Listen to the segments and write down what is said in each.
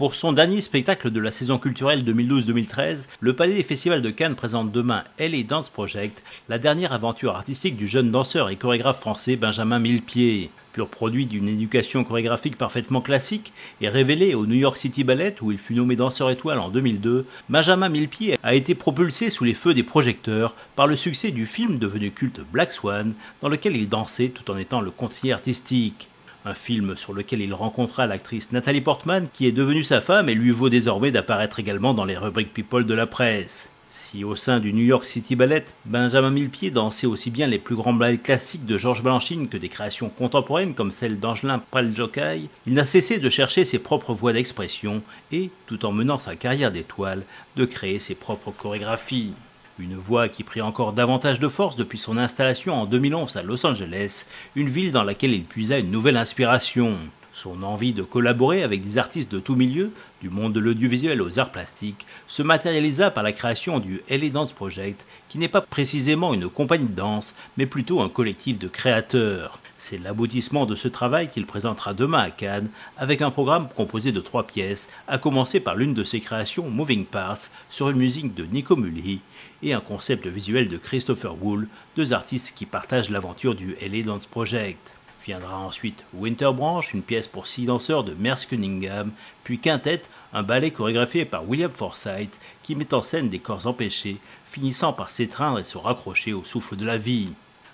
Pour son dernier spectacle de la saison culturelle 2012-2013, le Palais des Festivals de Cannes présente demain LA Dance Project, la dernière aventure artistique du jeune danseur et chorégraphe français Benjamin Millepied. Pur produit d'une éducation chorégraphique parfaitement classique et révélé au New York City Ballet où il fut nommé danseur étoile en 2002, Benjamin Millepied a été propulsé sous les feux des projecteurs par le succès du film devenu culte Black Swan, dans lequel il dansait tout en étant le conseiller artistique. Un film sur lequel il rencontra l'actrice Nathalie Portman qui est devenue sa femme et lui vaut désormais d'apparaître également dans les rubriques People de la presse. Si au sein du New York City Ballet, Benjamin Millepied dansait aussi bien les plus grands ballets classiques de Georges Balanchine que des créations contemporaines comme celle d'Angelin Paljockai, il n'a cessé de chercher ses propres voies d'expression et, tout en menant sa carrière d'étoile, de créer ses propres chorégraphies. Une voix qui prit encore davantage de force depuis son installation en 2011 à Los Angeles, une ville dans laquelle il puisa une nouvelle inspiration. Son envie de collaborer avec des artistes de tous milieux, du monde de l'audiovisuel aux arts plastiques, se matérialisa par la création du LA Dance Project, qui n'est pas précisément une compagnie de danse, mais plutôt un collectif de créateurs. C'est l'aboutissement de ce travail qu'il présentera demain à Cannes, avec un programme composé de 3 pièces, à commencer par l'une de ses créations Moving Parts, sur une musique de Nico Muhly, et un concept visuel de Christopher Wool, 2 artistes qui partagent l'aventure du LA Dance Project. Viendra ensuite Winter Branch, une pièce pour 6 danseurs de Merce Cunningham, puis Quintette, un ballet chorégraphié par William Forsythe qui met en scène des corps empêchés, finissant par s'étreindre et se raccrocher au souffle de la vie.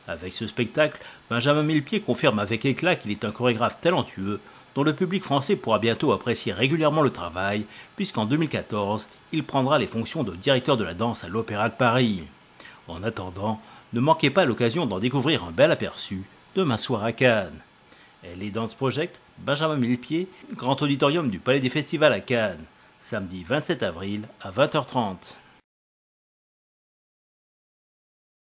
Avec ce spectacle, Benjamin Millepied confirme avec éclat qu'il est un chorégraphe talentueux dont le public français pourra bientôt apprécier régulièrement le travail, puisqu'en 2014, il prendra les fonctions de directeur de la danse à l'Opéra de Paris. En attendant, ne manquez pas l'occasion d'en découvrir un bel aperçu demain soir à Cannes. LA Dance Project, Benjamin Millepied, grand auditorium du Palais des Festivals à Cannes, samedi 27 avril à 20h30.